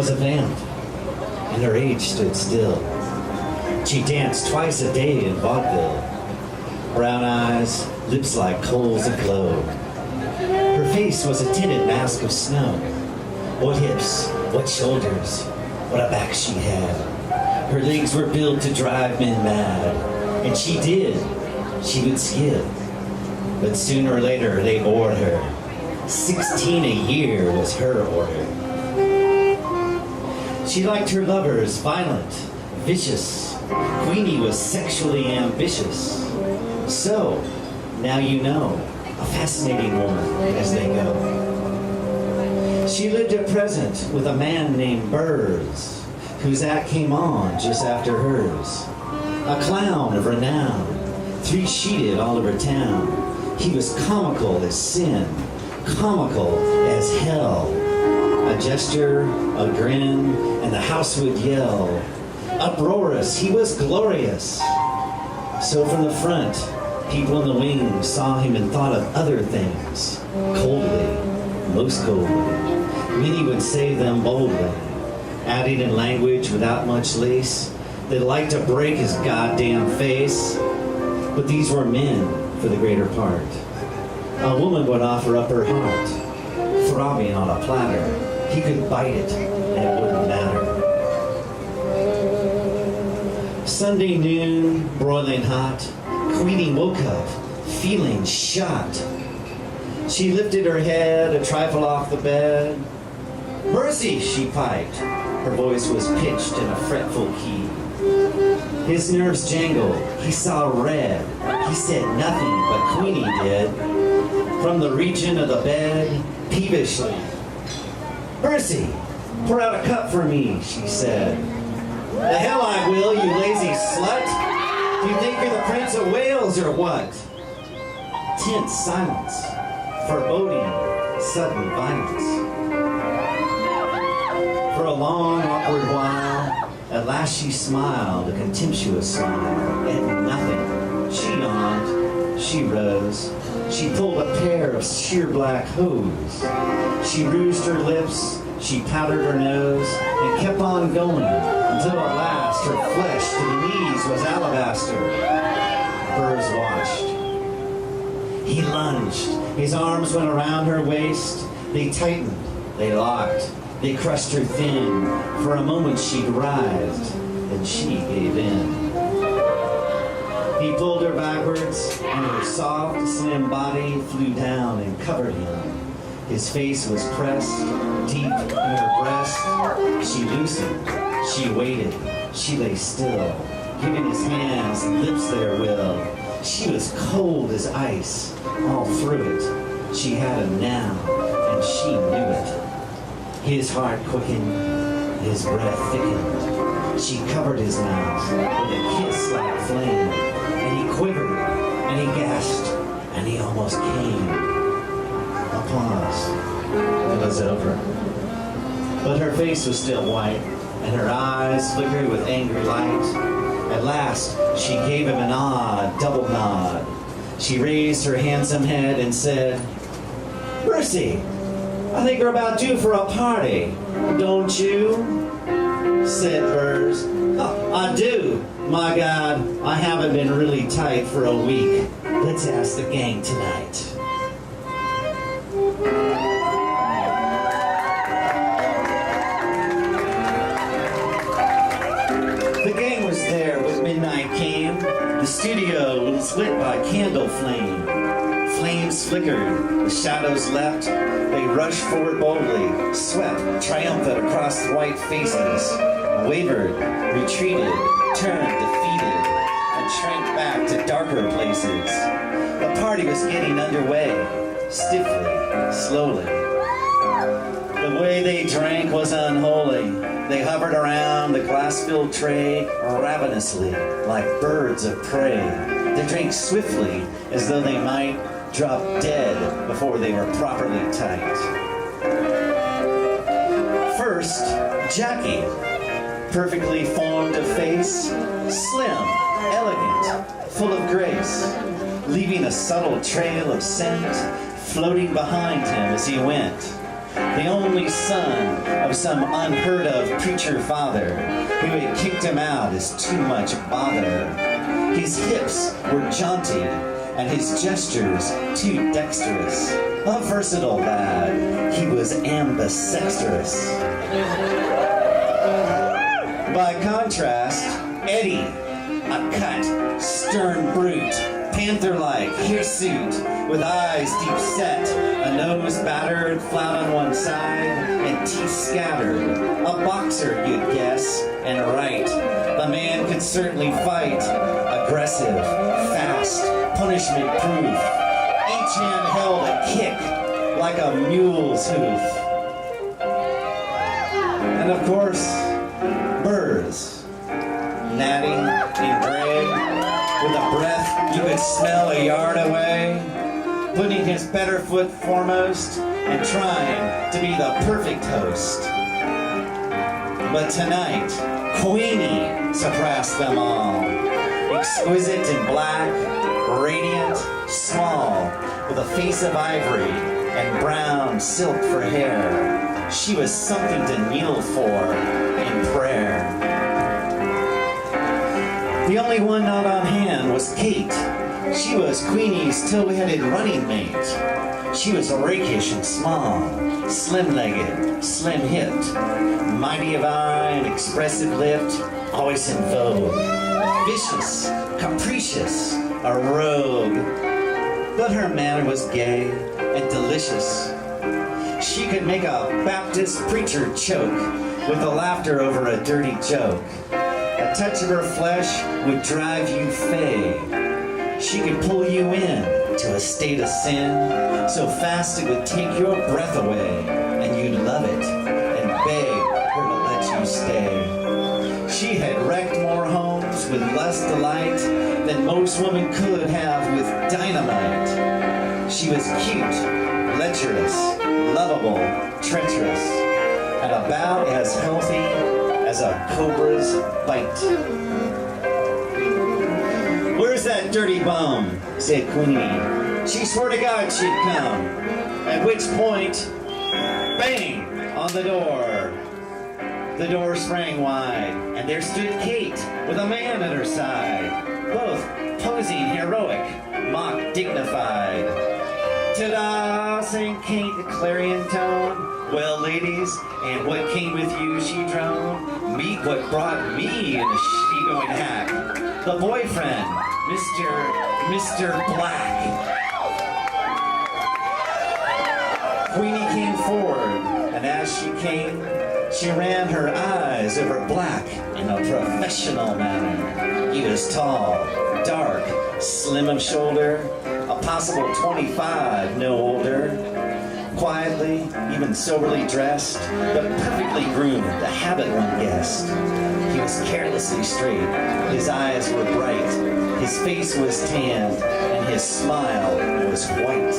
was a vamp, and her age stood still. She danced twice a day in vaudeville. Brown eyes, lips like coals aglow. Her face was a tinted mask of snow. What hips, what shoulders, what a back she had. Her legs were built to drive men mad. And she did. She would skip. But sooner or later they bored her. 16 a year was her order. She liked her lovers violent, vicious. Queenie was sexually ambitious. So, now you know, a fascinating woman as they go. She lived at present with a man named Burrs, whose act came on just after hers. A clown of renown, three-sheeted all over town. He was comical as sin, comical as hell. A gesture, a grin, and the house would yell. Uproarious, he was glorious. So from the front, people in the wings saw him and thought of other things. Coldly, most coldly. Many would say them boldly, adding in language without much lace. They'd like to break his goddamn face. But these were men for the greater part. A woman would offer up her heart, throbbing on a platter. He could bite it, and it wouldn't matter. Sunday noon, broiling hot, Queenie woke up, feeling shot. She lifted her head a trifle off the bed. "Mercy," she piped. Her voice was pitched in a fretful key. His nerves jangled. He saw red. He said nothing, but Queenie did. From the region of the bed, peevishly, "Mercy, pour out a cup for me," she said. "The hell I will, you lazy slut. Do you think you're the Prince of Wales or what?" Tense silence, foreboding sudden violence. For a long, awkward while, at last she smiled, a contemptuous smile, at nothing. She yawned, she rose, she pulled a pair of sheer black hose. She rouged her lips, she powdered her nose, and kept on going, until at last her flesh to the knees was alabaster. Burrs watched. He lunged, his arms went around her waist, they tightened, they locked. They crushed her thin. For a moment she writhed, then she gave in. He pulled her backwards, and her soft, slim body flew down and covered him. His face was pressed deep in her breast. She loosened, she waited, she lay still, giving his hands and lips their will. She was cold as ice, all through it. She had him now, and she knew it. His heart quickened, his breath thickened. She covered his mouth with a kiss like flame, and he quivered, and he gasped, and he almost came. Applause. It was over. But her face was still white, and her eyes flickered with angry light. At last, she gave him an odd double nod. She raised her handsome head and said, "Mercy, I think we're about due for a party, don't you?" Said Burrs. I do. My God, I haven't been really tight for a week. Let's ask the gang tonight." The gang was there when midnight came. The studio was lit by candle flame. Flames flickered, the shadows leapt, they rushed forward boldly, swept triumphant across the white faces, wavered, retreated, turned defeated, and shrank back to darker places. The party was getting underway, stiffly, slowly. The way they drank was unholy. They hovered around the glass-filled tray ravenously, like birds of prey. They drank swiftly, as though they might drop dead before they were properly tight. First, Jackie, perfectly formed of face, slim, elegant, full of grace, leaving a subtle trail of scent floating behind him as he went. the only son of some unheard of preacher father who had kicked him out as too much bother. His hips were jaunty and his gestures too dexterous. A versatile lad, he was ambidextrous. By contrast, Eddie, a cut, stern brute, panther-like hirsute, with eyes deep set, a nose battered flat on one side, and teeth scattered. A boxer, you'd guess, and right. The man could certainly fight. Aggressive, fast, punishment-proof. Each hand held a kick like a mule's hoof. And of course, Burrs, natty and gray, with a breath you could smell a yard away, putting his better foot foremost and trying to be the perfect host. But tonight, Queenie surpassed them all. Exquisite in black, radiant, small, with a face of ivory and brown silk for hair. She was something to kneel for in prayer. The only one not on hand was Kate. She was Queenie's tow-headed running mate. She was rakish and small, slim-legged, slim-hipped, mighty of eye and expressive lipped, always in vogue. Vicious, capricious, a rogue. But her manner was gay and delicious. She could make a Baptist preacher choke with the laughter over a dirty joke. A touch of her flesh would drive you fey. She could pull you in to a state of sin, so fast it would take your breath away, and you'd love it and beg her to let you stay. She had wrecked more homes with less delight than most women could have with dynamite. She was cute, lecherous, lovable, treacherous, and about as healthy as a cobra's bite. "Where's that dirty bum?" said Queenie. She swore to God she'd come. At which point, bang on the door. The door sprang wide, and there stood Kate with a man at her side, both posing heroic, mock dignified. "Ta-da!" sang Kate, a clarion tone. "Well, ladies, and what came with you?" she droned. "Meet what brought me in a she-going hack. The boyfriend, Mr. Black." Queenie came forward, and as she came, she ran her eyes over Black in a professional manner. He was tall, dark, slim of shoulder, a possible 25, no older. Quietly, even soberly dressed, but perfectly groomed, the habit one guessed. He was carelessly straight, his eyes were bright, his face was tanned, and his smile was white.